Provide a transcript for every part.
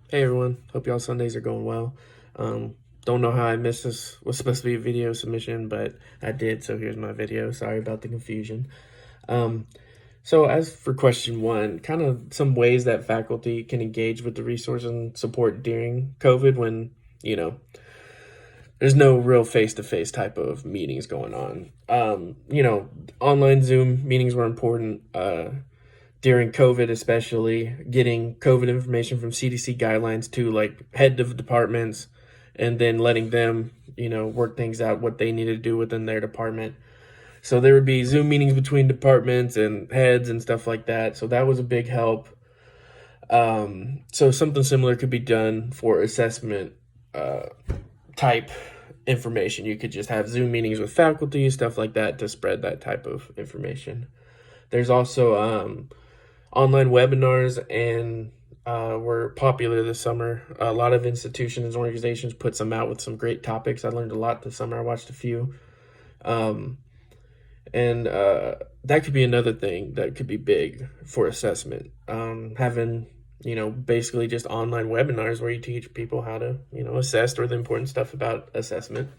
Hey everyone, hope y'all Sundays are going well. Don't know how I missed this. Was supposed to be a video submission, but I did, so here's my video. Sorry about the confusion. Um, so as for question one, kind of some ways that faculty can engage with the resource and support during COVID when, there's no real face-to-face type of meetings going on. Online Zoom meetings were important. During COVID, especially getting COVID information from CDC guidelines to like head of departments and then letting them, work things out, what they need to do within their department. So there would be Zoom meetings between departments and heads and stuff like that. So that was a big help. So something similar could be done for assessment type information. You could just have Zoom meetings with faculty, stuff like that to spread that type of information. There's also online webinars and were popular this summer. A lot of institutions and organizations put some out with some great topics. I learned a lot this summer. I watched a few. And that could be another thing that could be big for assessment. Having, basically just online webinars where you teach people how to, assess or the important stuff about assessment.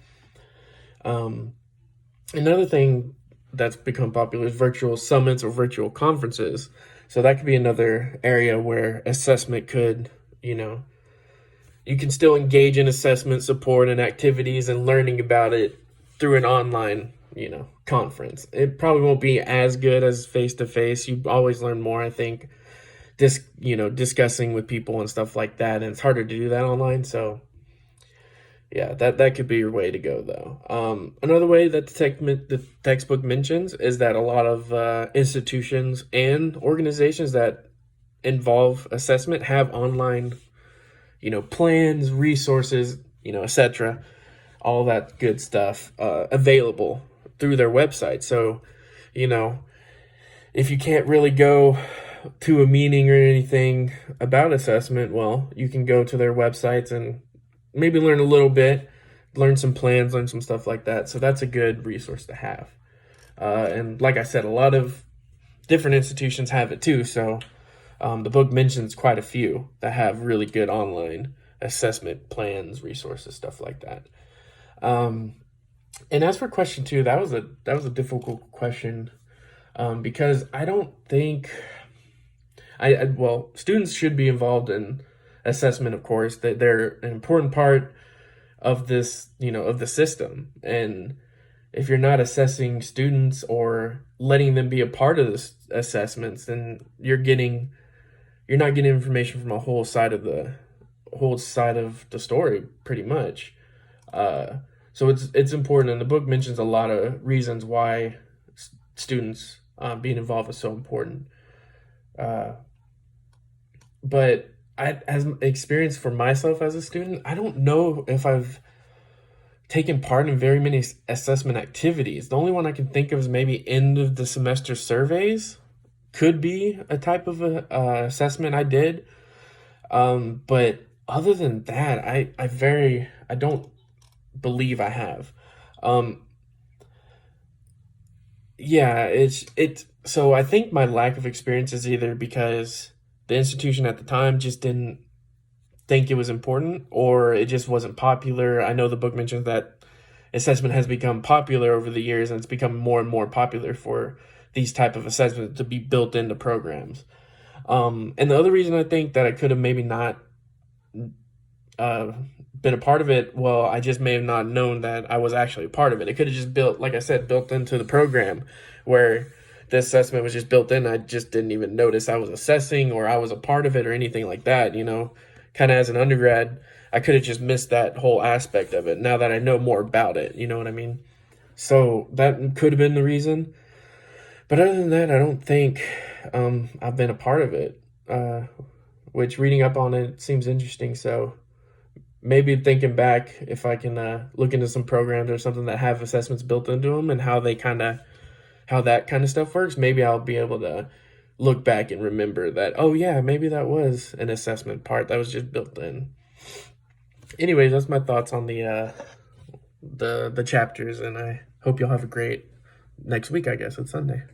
Another thing that's become popular is virtual summits or virtual conferences. So that could be another area where assessment could, you can still engage in assessment support and activities and learning about it through an online, conference. It probably won't be as good as face-to-face. You always learn more, I think, discussing with people and stuff like that. And it's harder to do that online. So yeah, that could be your way to go, though. Another way that the textbook mentions is that a lot of institutions and organizations that involve assessment have online, plans, resources, etc., all that good stuff available through their website. So, if you can't really go to a meeting or anything about assessment, well, you can go to their websites and maybe learn a little bit, learn some plans, learn some stuff like that. So that's a good resource to have. And like I said, a lot of different institutions have it too. So the book mentions quite a few that have really good online assessment plans, resources, stuff like that. And as for question two, that was a difficult question because I don't think well, students should be involved in assessment, of course, that they're an important part of this, of the system. And if you're not assessing students or letting them be a part of this assessments, then you're not getting information from a whole side of the story, pretty much. So it's important, and the book mentions a lot of reasons why students being involved is so important. But as experience for myself as a student, I don't know if I've taken part in very many assessment activities. The only one I can think of is maybe end of the semester surveys. Could be a type of assessment I did. But other than that, I don't believe I have. So I think my lack of experience is either because the institution at the time just didn't think it was important, or it just wasn't popular. I know the book mentions that assessment has become popular over the years, and it's become more and more popular for these type of assessments to be built into programs. And the other reason I think that I could have maybe not been a part of it, well, I just may have not known that I was actually a part of it. It could have just built into the program, where the assessment was just built in. I just didn't even notice I was assessing or I was a part of it or anything like that, kind of as an undergrad. I could have just missed that whole aspect of it now that I know more about it, you know what I mean? So that could have been the reason. But other than that, I don't think I've been a part of it, which reading up on it seems interesting. So maybe thinking back, if I can look into some programs or something that have assessments built into them and how that kind of stuff works, maybe I'll be able to look back and remember that, oh yeah, maybe that was an assessment part that was just built in. Anyways, that's my thoughts on the chapters, and I hope you'll have a great next week. I guess it's Sunday.